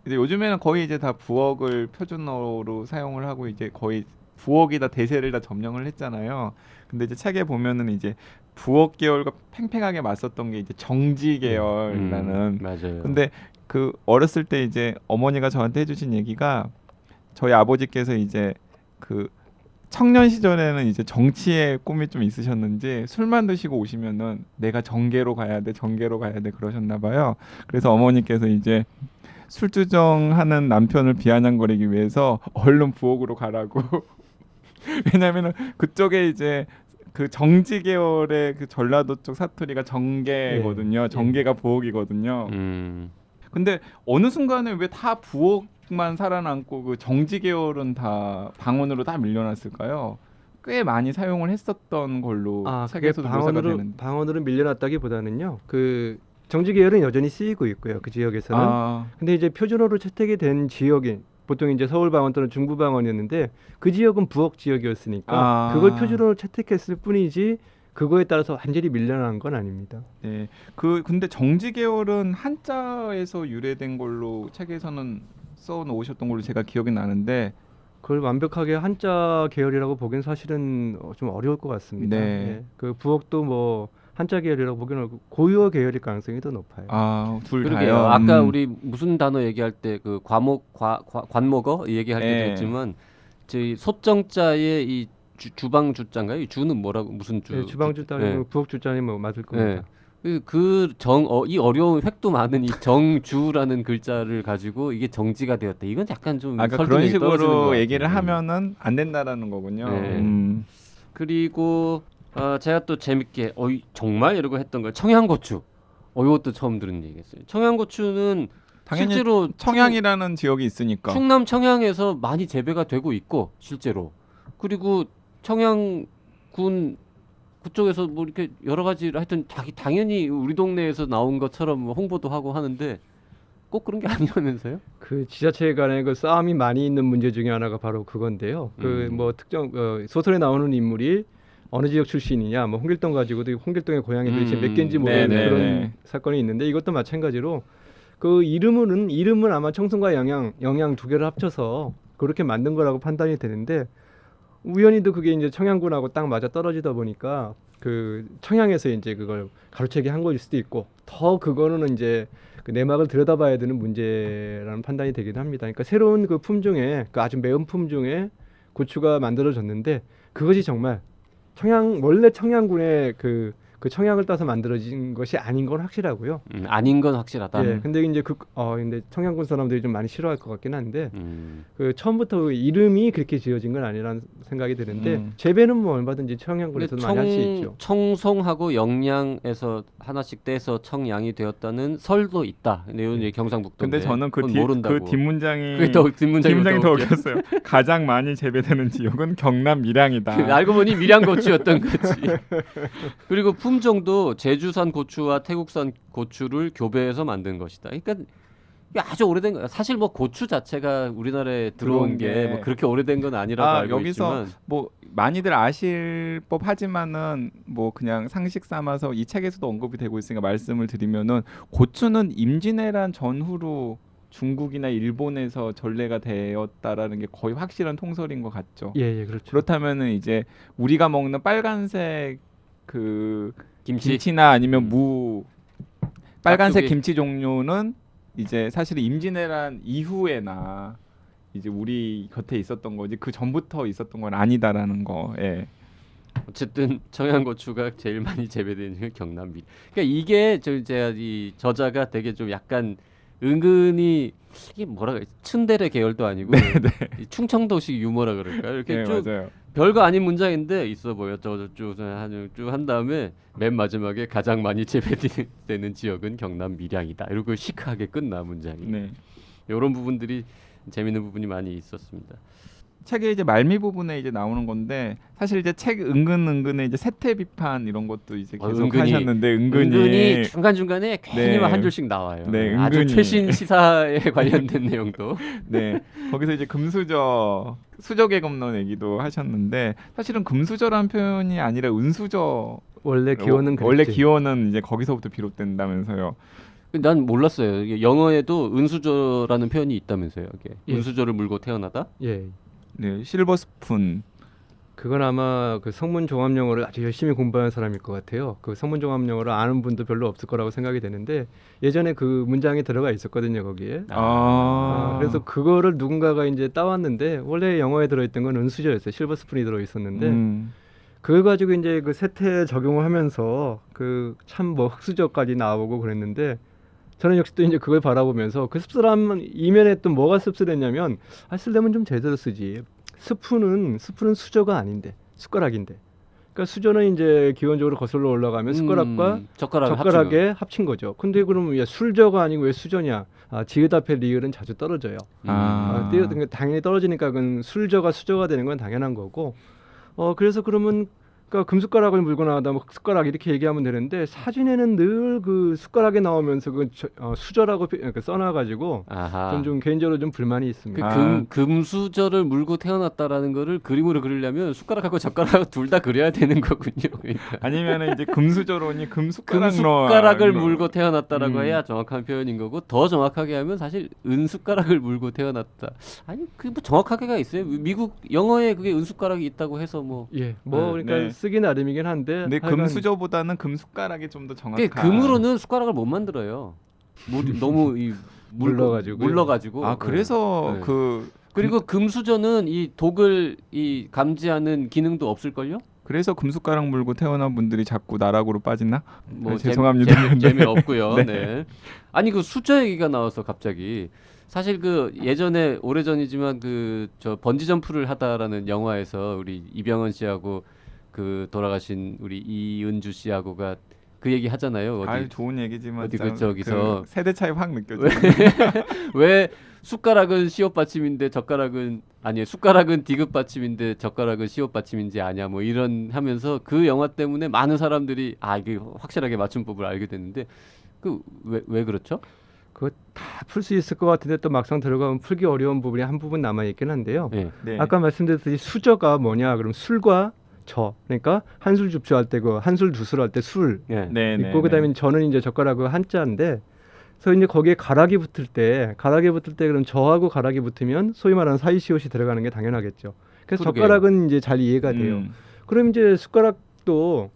이제 요즘에는 거의 이제 다 부엌을 표준어로 사용을 하고 이제 거의 부엌이다 대세를 다 점령을 했잖아요. 근데 이제 책에 보면은 이제 부엌 계열과 팽팽하게 맞섰던 게 이제 정지 계열이라는. 맞아요. 근데 그 어렸을 때 이제 어머니가 저한테 해주신 얘기가 저희 아버지께서 이제 그 청년 시절에는 이제 정치에 꿈이 좀 있으셨는지 술만 드시고 오시면은 내가 정계로 가야 돼, 정계로 가야 돼 그러셨나 봐요. 그래서 어머니께서 이제 술주정하는 남편을 비아냥거리기 위해서 얼른 부엌으로 가라고. 왜냐면은 그쪽에 이제 그 정지 계열의 그 전라도 쪽 사투리가 정계거든요. 정계가 부엌이거든요. 근데 어느 순간에 왜 다 부엌만 살아남고 그 정지 계열은 다 방언으로 다 밀려났을까요? 꽤 많이 사용을 했었던 걸로 아, 그게 책에서도 묘사가 되는데. 방언으로 밀려났다기보다는요. 그 정지 계열은 여전히 쓰이고 있고요. 그 지역에서는. 아, 근데 이제 표준어로 채택이 된 지역인 보통 이제 서울 방언 또는 중부 방언이었는데 그 지역은 부엌 지역이었으니까 그걸 표준어로 채택했을 뿐이지 그거에 따라서 완전히 밀려난 건 아닙니다. 네. 그 근데 정지 계열은 한자에서 유래된 걸로 책에서는 써 놓으셨던 걸로 제가 기억이 나는데. 그걸 완벽하게 한자 계열이라고 보기엔 사실은 좀 어려울 것 같습니다. 네. 예. 그 부엌도 뭐 한자 계열이라고 보기는 어렵고 고유어 계열일 가능성이 더 높아요. 아, 둘 그러게요. 다요. 아까 우리 무슨 단어 얘기할 때 그 관목어 얘기할 때도 예. 했지만 저희 소정자의 이 주방 주자인가요? 이 주는 뭐라고 무슨 주? 예, 주방주 따위면 예. 부엌 주자니 뭐 맞을 예. 겁니다. 이 어려운 획도 많은 이 정주라는 글자를 가지고 이게 정지가 되었다. 이건 약간 좀 아까 그런 설득력이 떨어지는 것 식으로 같아요. 얘기를 하면은 안 된다라는 거군요. 네. 그리고 제가 또 재밌게 정말 이러고 했던 거 청양고추. 이것도 처음 들은 얘기였어요. 청양고추는 당연히 실제로 청양이라는 지역이 있으니까. 충남 청양에서 많이 재배가 되고 있고 실제로 그리고 청양군 그쪽에서 뭐 이렇게 여러 가지를 하여튼 당연히 우리 동네에서 나온 것처럼 뭐 홍보도 하고 하는데 꼭 그런 게 아니라면서요? 그 지자체 간의 그 싸움이 많이 있는 문제 중에 하나가 바로 그건데요. 그 뭐 특정 소설에 나오는 인물이 어느 지역 출신이냐, 뭐 홍길동 가지고도 홍길동의 고향이 도대체 몇 개인지 모르는 네네. 그런 사건이 있는데 이것도 마찬가지로 그 이름은 아마 청송과 영양 두 개를 합쳐서 그렇게 만든 거라고 판단이 되는데 우연히도 그게 이제 청양군하고 딱 맞아 떨어지다 보니까 그 청양에서 이제 그걸 가로채기 한 거일 수도 있고 더 그거는 이제 그 내막을 들여다봐야 되는 문제라는 판단이 되기도 합니다. 그러니까 새로운 그 품종의 그 아주 매운 품종의 고추가 만들어졌는데 그것이 정말 원래 청양군의 그 청양을 따서 만들어진 것이 아닌 건 확실하고요. 아닌 건 확실하다. 예, 근데 이제 근데 청양군 사람들이 좀 많이 싫어할 것 같긴 한데 그 처음부터 그 이름이 그렇게 지어진 건 아니라는 생각이 드는데 재배는 뭐 얼마든지 청양군에서도 많이 할 수 있죠. 청송하고 영양에서 하나씩 떼서 청양이 되었다는 설도 있다. 근데 이건 이제 경상북도인데. 근데 저는 그 모른다고. 뒷문장이 그게 더 뒷문장이 더 웃겼어요. 가장 많이 재배되는 지역은 경남 밀양이다. 알고 보니 밀양고추였던 거지. 그리고 품종도 제주산 고추와 태국산 고추를 교배해서 만든 것이다. 그러니까 이게 아주 오래된 거야. 사실 뭐 고추 자체가 우리나라에 들어온 게 뭐 그렇게 오래된 건 아니라고 알고 여기서 있지만 뭐 많이들 아실 법하지만은 뭐 그냥 상식 삼아서 이 책에서도 언급이 되고 있으니까 말씀을 드리면은 고추는 임진왜란 전후로 중국이나 일본에서 전래가 되었다라는 게 거의 확실한 통설인 것 같죠. 예, 그렇죠. 그렇다면은 이제 우리가 먹는 빨간색 그 김치? 김치나 아니면 무 빨간색 앞쪽에- 김치 종류는 이제 사실 임진왜란 이후에나 이제 우리 곁에 있었던 거지 그 전부터 있었던 건 아니다라는 거. 예. 어쨌든 청양고추가 제일 많이 재배되는 게 경남 미. 그러니까 이게 제가 이 저자가 되게 좀 약간 은근히 이게 뭐라 그래 츤데레 계열도 아니고 이 충청도식 유머라 그럴까 이렇게 네, 쭉 맞아요. 별거 아닌 문장인데 있어 보여. 쭉한 다음에 맨 마지막에 가장 많이 재배되는 지역은 경남 밀양이다. 이러고 시크하게 끝나 문장이. 네. 이런 부분들이 재밌는 부분이 많이 있었습니다. 책의 이제 말미 부분에 이제 나오는 건데 사실 이제 책 은근에 이제 세태 비판 이런 것도 이제 계속 은근히, 하셨는데 은근히 중간중간에 괜히 네. 한 줄씩 나와요. 네, 아주 은근히. 최신 시사에 관련된 내용도. 네. 거기서 이제 수저계 검론 얘기도 하셨는데 사실은 금수저라는 표현이 아니라 은수저 원래 기원은 원래 그랬지. 기원은 이제 거기서부터 비롯된다면서요. 난 몰랐어요. 이게 영어에도 은수저라는 표현이 있다면서요. 이게 예. 은수저를 물고 태어나다? 예. 네, 실버 스푼. 그건 아마 그 성문 종합 영어를 아주 열심히 공부하는 사람일 것 같아요. 그 성문 종합 영어를 아는 분도 별로 없을 거라고 생각이 되는데 예전에 그 문장이 들어가 있었거든요 거기에. 그래서 그거를 누군가가 이제 따왔는데 원래 영어에 들어있던 건 은수저였어요. 실버 스푼이 들어있었는데 그걸 가지고 이제 그 세태 적용을 하면서 그 참 뭐 흑수저까지 나오고 그랬는데 저는 역시 또 이제 그걸 바라보면서 그 씁쓸한 이면에 또 뭐가 씁쓸했냐면 쓰려면 좀 제대로 쓰지. 스푼은 수저가 아닌데 숟가락인데. 그러니까 수저는 이제 기본적으로 거슬러 올라가면 숟가락과 젓가락에 합친 거죠. 근데 그러면 야, 술저가 아니고 왜 수저냐? 지읒 앞에 리을은 자주 떨어져요. 당연히 떨어지니까 그건 술저가 수저가 되는 건 당연한 거고. 그래서 그러면 그러니까 금숟가락을 물고 나가다 뭐 숟가락 이렇게 얘기하면 되는데 사진에는 늘 그 숟가락에 나오면서 그 수저라고 써놔가지고 좀 개인적으로 좀 불만이 있습니다. 금수저를 물고 태어났다라는 거를 그림으로 그리려면 숟가락하고 젓가락하고 둘 다 그려야 되는 거군요. 그러니까. 아니면은 이제 금수저론이 금숟가락으로 금숟가락을 물고 태어났다라고 해야 정확한 표현인 거고 더 정확하게 하면 사실 은숟가락을 물고 태어났다. 아니 그 뭐 정확하게가 있어요. 미국 영어에 그게 은숟가락이 있다고 해서 뭐 그러니까 네. 쓰기 나름이긴 한데. 근데 하여간 금수저보다는 금숟가락이 좀 더 정확한. 금으로는 숟가락을 못 만들어요. 너무 물러가지고. 그래서 네. 그리고 금수저는 이 독을 감지하는 기능도 없을걸요? 그래서 금숟가락 물고 태어난 분들이 자꾸 나락으로 빠지나? 뭐 죄송합니다. 재미없고요. 네. 네. 아니 그 수저 얘기가 나와서 갑자기 사실 그 예전에 오래전이지만 그 저 번지 점프를 하다라는 영화에서 우리 이병헌 씨하고 그 돌아가신 우리 이은주 씨하고가 그 얘기 하잖아요. 어디 좋은 얘기지만 어디 저기서 그 세대 차이 확 느껴져요. 왜 숟가락은 시옷 받침인데 숟가락은 디귿 받침인데 젓가락은 시옷 받침인지 아냐 뭐 이런 하면서 그 영화 때문에 많은 사람들이 이게 확실하게 맞춤법을 알게 됐는데 그 왜 그렇죠? 그거 다 풀 수 있을 것 같은데 또 막상 들어가면 풀기 어려운 부분이 한 부분 남아 있긴 한데요. 네. 네. 아까 말씀드렸듯이 수저가 뭐냐? 그럼 술과 그러니까 한술 줍쇼할 때 그 한술 두술 할 때 술 네, 있고 그다음에 저는 이제 젓가락 그 한자인데 그래서 이제 거기에 가락이 붙을 때 그럼 저하고 가락이 붙으면 소위 말하는 사이시옷이 들어가는 게 당연하겠죠. 그래서 그러게요. 젓가락은 이제 잘 이해가 돼요. 그럼 이제 숟가락도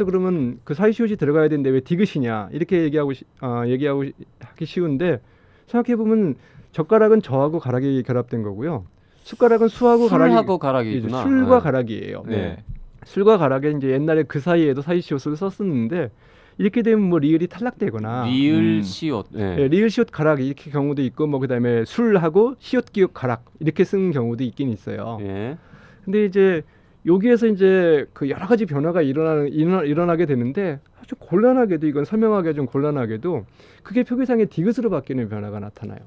그러면 그 사이시옷이 들어가야 되는데 왜 디귿이냐 이렇게 하기 쉬운데 생각해 보면 젓가락은 저하고 가락이 결합된 거고요. 숟가락은 수하고 가락이구나. 술과 가락이에요. 네. 술과 가락에 이제 옛날에 그 사이에도 사이시옷을 썼었는데 이렇게 되면 뭐 리을이 탈락되거나 리을 시옷. 네. 리을 시옷 가락 이렇게 경우도 있고 뭐 그다음에 술하고 시옷 기역 가락 이렇게 쓰는 경우도 있긴 있어요. 예. 근데 이제 여기에서 이제 그 여러 가지 변화가 일어나게 되는데 아주 곤란하게도 이건 설명하기가 좀 곤란하게도 그게 표기상의 디귿으로 바뀌는 변화가 나타나요.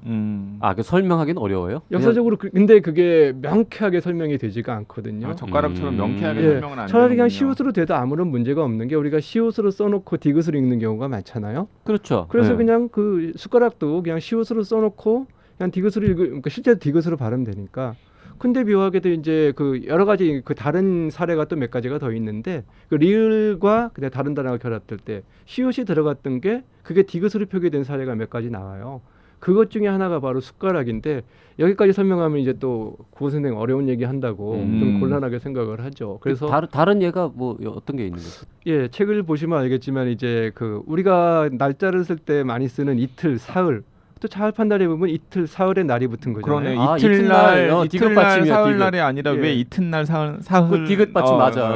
그 설명하기는 어려워요? 역사적으로 근데 그게 명쾌하게 설명이 되지가 않거든요. 젓가락처럼 명쾌하게 예, 설명은 안 차라리 그냥 되는군요. 시옷으로 돼도 아무런 문제가 없는 게 우리가 시옷으로 써놓고 디귿으로 읽는 경우가 많잖아요. 그렇죠. 그래서 네. 그냥 그 숟가락도 그냥 시옷으로 써놓고 그냥 디귿으로 그러니까 실제로 디귿으로 발음 되니까. 근데 묘하게도 이제 그 여러 가지 그 다른 사례가 또 몇 가지가 더 있는데 그 리을과 그다음 다른 단어가 결합될 때 시옷이 들어갔던 게 그게 디귿으로 표기된 사례가 몇 가지 나와요. 그것 중에 하나가 바로 숟가락인데 여기까지 설명하면 이제 또 국어 선생님 어려운 얘기 한다고 좀 곤란하게 생각을 하죠. 그래서 다른 예가 뭐 어떤 게 있는 거죠? 예, 책을 보시면 알겠지만 이제 그 우리가 날짜를 쓸 때 많이 쓰는 이틀, 사흘 또 잘 판단해 보면 이틀, 사흘의 날이 붙은 거잖아요. 그러네. 아, 이틀날, 이틀날, 이틀날, 디귿 사흘날이 아니라 예. 왜 이튿날, 사흘? 그 디귿 받침 맞아.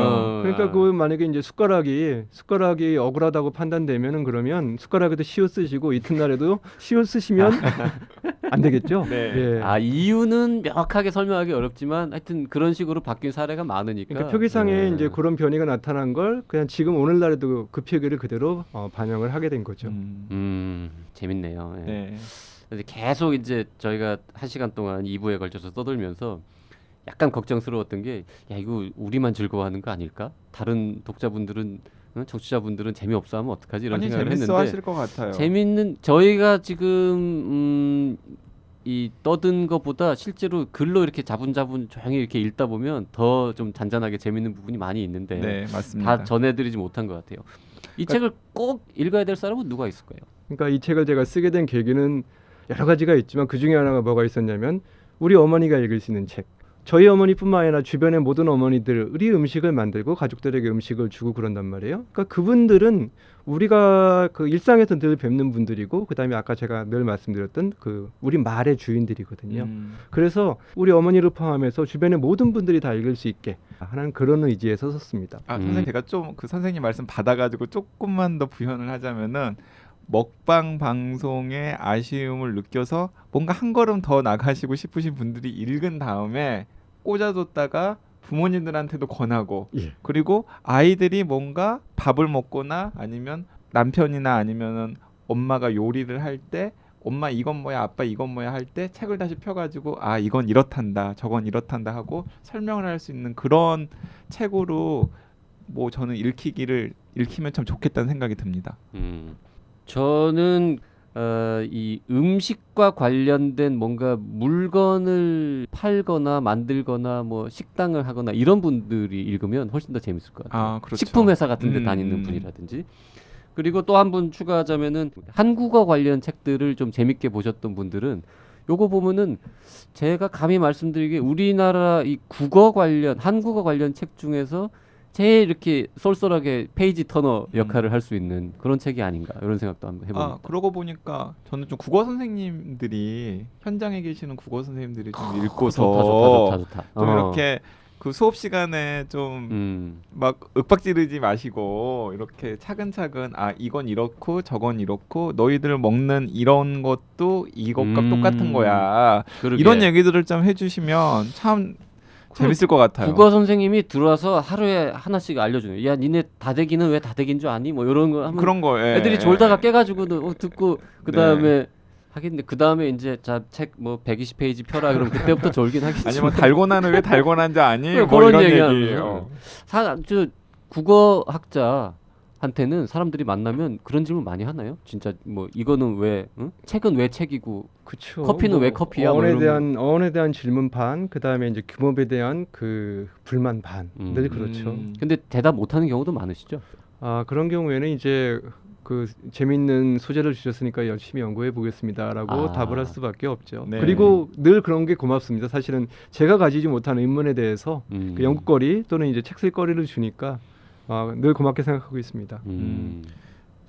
그러니까 그 만약에 이제 숟가락이 억울하다고 판단되면은 그러면 숟가락에도 시옷 쓰시고 이튿날에도 시옷 쓰시면 안 되겠죠? 네. 예. 아, 이유는 명확하게 설명하기 어렵지만 하여튼 그런 식으로 바뀐 사례가 많으니까. 그러니까 표기상에 네. 이제 그런 변이가 나타난 걸 그냥 지금 오늘날에도 그 표기를 그대로 반영을 하게 된 거죠. 재밌네요. 예. 네. 근데 계속 이제 저희가 1시간 동안 2부에 걸쳐서 떠들면서 약간 걱정스러웠던 게 야, 이거 우리만 즐거워하는 거 아닐까? 다른 독자분들은 청취자분들은 재미없어 하면 어떡하지? 이런 아니 생각을 재밌어 했는데 하실 것 같아요. 재밌는 저희가 지금 이 떠든 것보다 실제로 글로 이렇게 자분자분 조용히 이렇게 읽다 보면 더 좀 잔잔하게 재밌는 부분이 많이 있는데 네, 맞습니다. 다 전해드리지 못한 것 같아요. 이 책을 꼭 읽어야 될 사람은 누가 있을까요? 그러니까 이 책을 제가 쓰게 된 계기는 여러 가지가 있지만 그 중에 하나가 뭐가 있었냐면 우리 어머니가 읽을 수 있는 책. 저희 어머니뿐만 아니라 주변의 모든 어머니들이 음식을 만들고 가족들에게 음식을 주고 그런단 말이에요. 그러니까 그분들은 우리가 그 일상에서 늘 뵙는 분들이고 그다음에 아까 제가 늘 말씀드렸던 그 우리 말의 주인들이거든요. 그래서 우리 어머니를 포함해서 주변의 모든 분들이 다 읽을 수 있게 하는 그런 의지에서 썼습니다. 선생님 제가 좀 그 선생님 말씀 받아가지고 조금만 더 부연을 하자면은 먹방 방송의 아쉬움을 느껴서 뭔가 한 걸음 더 나가시고 싶으신 분들이 읽은 다음에 꽂아뒀다가 부모님들한테도 권하고 예. 그리고 아이들이 뭔가 밥을 먹거나 아니면 남편이나 아니면은 엄마가 요리를 할 때 엄마 이건 뭐야 아빠 이건 뭐야 할 때 책을 다시 펴가지고 아 이건 이렇단다 저건 이렇단다 하고 설명을 할 수 있는 그런 책으로 뭐 저는 읽히면 참 좋겠다는 생각이 듭니다. 저는 이 음식과 관련된 뭔가 물건을 팔거나 만들거나 뭐 식당을 하거나 이런 분들이 읽으면 훨씬 더 재밌을 것 같아요. 아, 그렇죠. 식품 회사 같은 데 다니는 분이라든지. 그리고 또 한 분 추가하자면은 한국어 관련 책들을 좀 재밌게 보셨던 분들은 요거 보면은 제가 감히 말씀드리기에 우리나라 이 한국어 관련 책 중에서 제일 이렇게 쏠쏠하게 페이지 터너 역할을 할 수 있는 그런 책이 아닌가 이런 생각도 한번 해봅니다. 그러고 보니까 저는 좀 국어 선생님들이 현장에 계시는 국어 선생님들이 좀 읽고서 좋다. 좀 이렇게 그 수업 시간에 좀 막 윽박지르지 마시고 이렇게 차근차근 이건 이렇고 저건 이렇고 너희들 먹는 이런 것도 이것과 똑같은 거야. 그러게. 이런 얘기들을 좀 해주시면 참 재밌을 것 같아요. 국어 선생님이 들어와서 하루에 하나씩 알려주네요. 야, 니네 다대기는 왜 다대기인 줄 아니? 뭐 이런 거 하면 그런 거 애들이 졸다가 깨가지고 듣고 그 다음에 하긴 그 다음에 이제 자 책 뭐 120페이지 펴라 그럼 그때부터 졸긴 하겠지. 아니면 달고나는 왜 달고나인지 아니? 뭐 그런 이런 얘기예요. 얘기예요. 저 국어 학자한테는 사람들이 만나면 그런 질문 많이 하나요? 진짜 뭐 이거는 왜 책은 왜 책이고 그쵸. 커피는 왜 커피야? 뭐 어원에 대한 질문 반, 그 다음에 이제 규모에 대한 그 불만 반, 늘 그렇죠. 근데 대답 못하는 경우도 많으시죠? 그런 경우에는 이제 그 재밌는 소재를 주셨으니까 열심히 연구해 보겠습니다라고 답을 할 수밖에 없죠. 네. 그리고 늘 그런 게 고맙습니다. 사실은 제가 가지지 못한 인문에 대해서 그 연구거리 또는 이제 책 쓸거리를 주니까 늘 고맙게 생각하고 있습니다.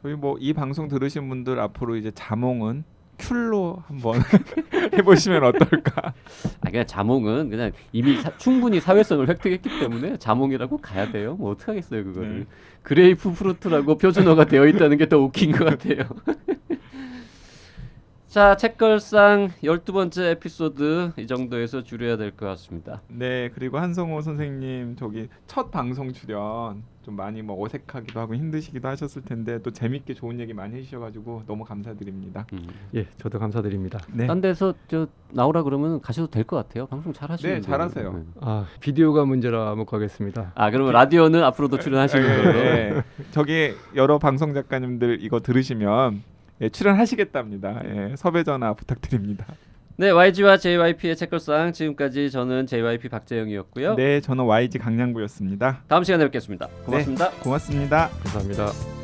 저희 뭐 이 방송 들으신 분들 앞으로 이제 자몽은 큐로 한번 해보시면 어떨까? 그냥 자몽은 그냥 이미 충분히 사회성을 획득했기 때문에 자몽이라고 가야 돼요. 뭐 어떻게 하겠어요 그거를. 그레이프 프루트라고 표준어가 되어 있다는 게 더 웃긴 것 같아요. 자, 책걸상 12번째 에피소드 이 정도에서 줄여야 될 것 같습니다. 네, 그리고 한성호 선생님 저기 첫 방송 출연 좀 많이 뭐 어색하기도 하고 힘드시기도 하셨을 텐데 또 재밌게 좋은 얘기 많이 해주셔가지고 너무 감사드립니다. 예, 저도 감사드립니다. 네, 딴 데서 저 나오라 그러면 가셔도 될 것 같아요. 방송 잘 하시는데. 네, 잘하세요. 비디오가 문제라 못 가겠습니다. 그러면 라디오는 앞으로도 출연하시는 걸로. 네, 저기 여러 방송 작가님들 이거 들으시면 출연하시겠답니다. 섭외 전화 부탁드립니다. 네, YG와 JYP의 책걸상 지금까지 저는 JYP 박재영이었고요. 네, 저는 YG 강량구였습니다. 다음 시간에 뵙겠습니다. 고맙습니다. 네, 고맙습니다. 감사합니다.